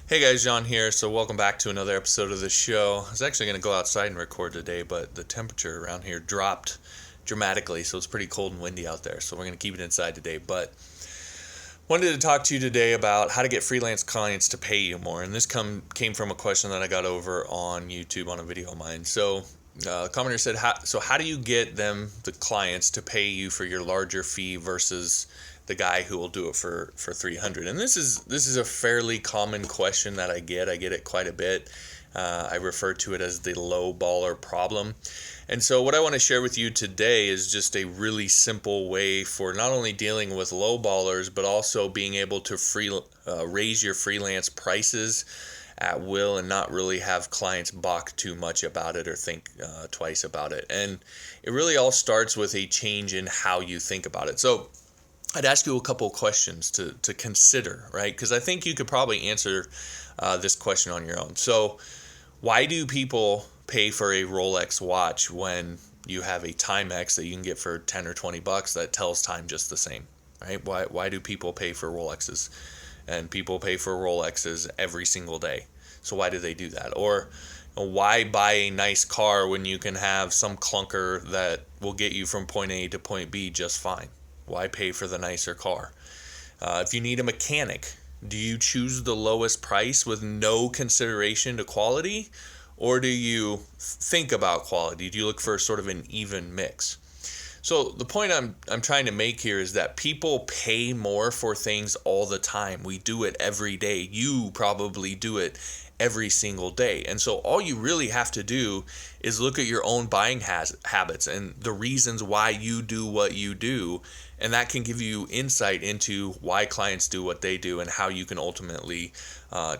Hey guys, John here. So welcome back to another episode of the show. I was actually going to go outside and record today, but the temperature around here dropped dramatically, so it's pretty cold and windy out there. So we're going to keep it inside today. But wanted to talk to you today about how to get freelance clients to pay you more. And this came from a question that I got over on YouTube on a video of mine. So the commenter said, how do you get the clients to pay you for your larger fee versus the guy who will do it for 300? And this is a fairly common question that I get it quite a bit. I refer to it as the low baller problem. And so what I want to share with you today is just a really simple way for not only dealing with low ballers, but also being able to raise your freelance prices at will and not really have clients balk too much about it or think twice about it. And it really all starts with a change in how you think about it. So I'd ask you a couple of questions to consider, right? Because I think you could probably answer this question on your own. So why do people pay for a Rolex watch when you have a Timex that you can get for 10 or 20 bucks that tells time just the same, right? Why do people pay for Rolexes? And people pay for Rolexes every single day. So why do they do that? Or why buy a nice car when you can have some clunker that will get you from point A to point B just fine? Why pay for the nicer car? If you need a mechanic, do you choose the lowest price with no consideration to quality? Or do you think about quality? Do you look for sort of an even mix? So the point I'm trying to make here is that people pay more for things all the time. We do it every day. You probably do it every single day. And so all you really have to do is look at your own buying habits and the reasons why you do what you do. And that can give you insight into why clients do what they do and how you can ultimately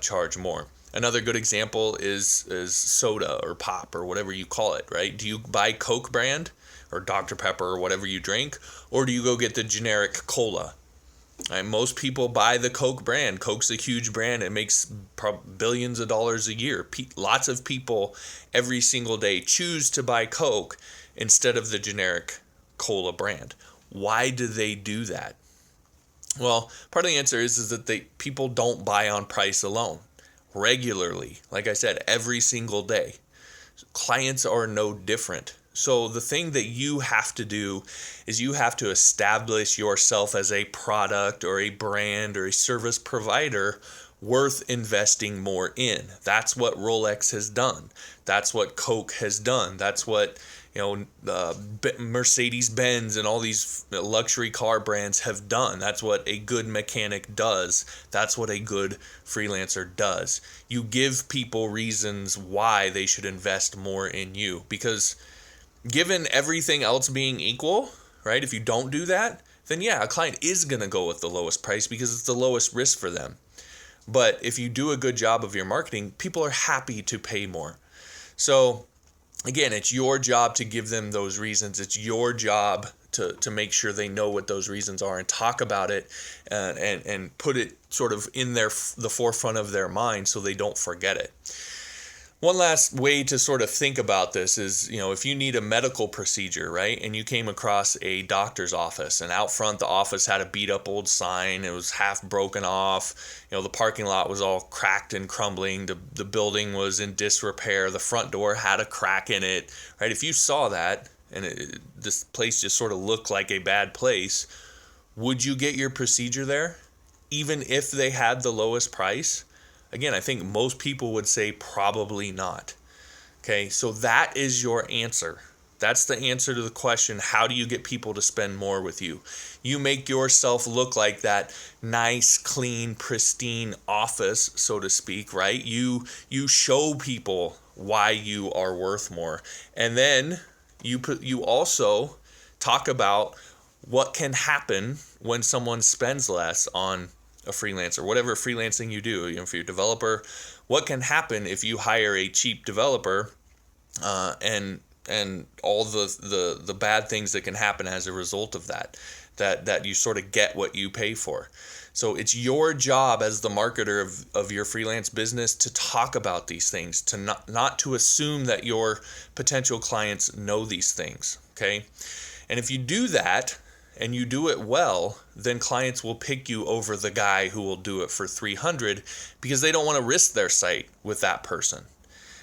charge more. Another good example is soda or pop or whatever you call it, right? Do you buy Coke brand or Dr. Pepper or whatever you drink, or do you go get the generic cola? Right, most people buy the Coke brand. Coke's a huge brand. It makes billions of dollars a year. Lots of people every single day choose to buy Coke instead of the generic cola brand. Why do they do that? Well, part of the answer is that people don't buy on price alone. Regularly, like I said, every single day. Clients are no different. So the thing that you have to do is you have to establish yourself as a product or a brand or a service provider worth investing more in. That's what Rolex has done. That's what Coke has done. That's what Mercedes-Benz and all these luxury car brands have done. That's what a good mechanic does. That's what a good freelancer does. You give people reasons why they should invest more in you, because given everything else being equal, right, if you don't do that, then yeah, a client is going to go with the lowest price because it's the lowest risk for them. But if you do a good job of your marketing, people are happy to pay more. So again, it's your job to give them those reasons. It's your job to make sure they know what those reasons are and talk about it and put it sort of in the forefront of their mind so they don't forget it. One last way to sort of think about this is, if you need a medical procedure, right, and you came across a doctor's office, and out front the office had a beat up old sign, it was half broken off, the parking lot was all cracked and crumbling, the building was in disrepair, the front door had a crack in it, right? If you saw that and this place just sort of looked like a bad place, would you get your procedure there, even if they had the lowest price? Again, I think most people would say probably not. Okay, so that is your answer. That's the answer to the question, how do you get people to spend more with you? You make yourself look like that nice, clean, pristine office, so to speak, right? You show people why you are worth more. And then you also talk about what can happen when someone spends less on a freelancer, whatever freelancing you do, if you're a developer, what can happen if you hire a cheap developer and all the bad things that can happen as a result of that you sort of get what you pay for. So it's your job as the marketer of your freelance business to talk about these things, to not to assume that your potential clients know these things, okay? And if you do that, and you do it well, then clients will pick you over the guy who will do it for $300 because they don't want to risk their site with that person.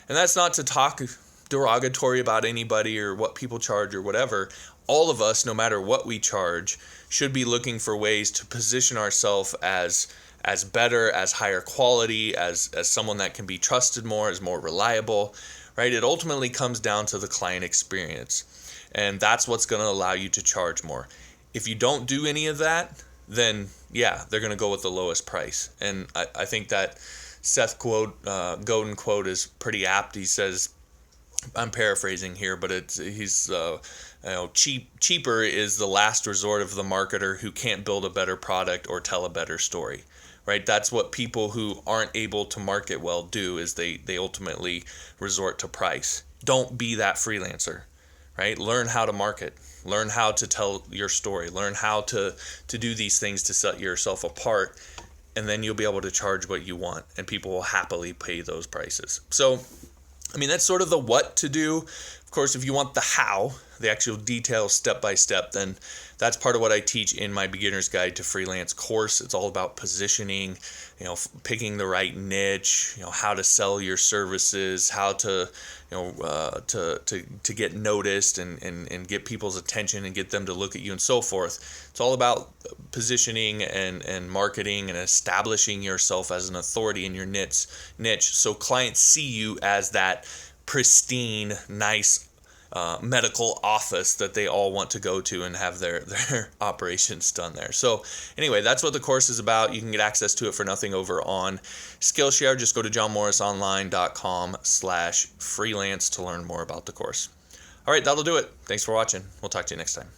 And that's not to talk derogatory about anybody or what people charge or whatever. All of us, no matter what we charge, should be looking for ways to position ourselves as better, as higher quality, as someone that can be trusted more, as more reliable, right? It ultimately comes down to the client experience. And that's what's going to allow you to charge more. If you don't do any of that, then yeah, they're going to go with the lowest price. And I think that Seth Godin quote is pretty apt. He says, I'm paraphrasing here, but cheaper is the last resort of the marketer who can't build a better product or tell a better story, right? That's what people who aren't able to market well do, is they ultimately resort to price. Don't be that freelancer, right? Learn how to market, learn how to tell your story, learn how to do these things to set yourself apart, and then you'll be able to charge what you want, and people will happily pay those prices. So, I mean, that's sort of the what to do. Of course, if you want the how, the actual details step by step, then that's part of what I teach in my Beginner's Guide to Freelance course. It's all about positioning, picking the right niche, how to sell your services, how to, to get noticed and get people's attention and get them to look at you and so forth. It's all about positioning and marketing and establishing yourself as an authority in your niche so clients see you as that pristine, nice medical office that they all want to go to and have their operations done there. So anyway, that's what the course is about. You can get access to it for nothing over on Skillshare. Just go to johnmorrisonline.com/freelance to learn more about the course. All right, that'll do it. Thanks for watching. We'll talk to you next time.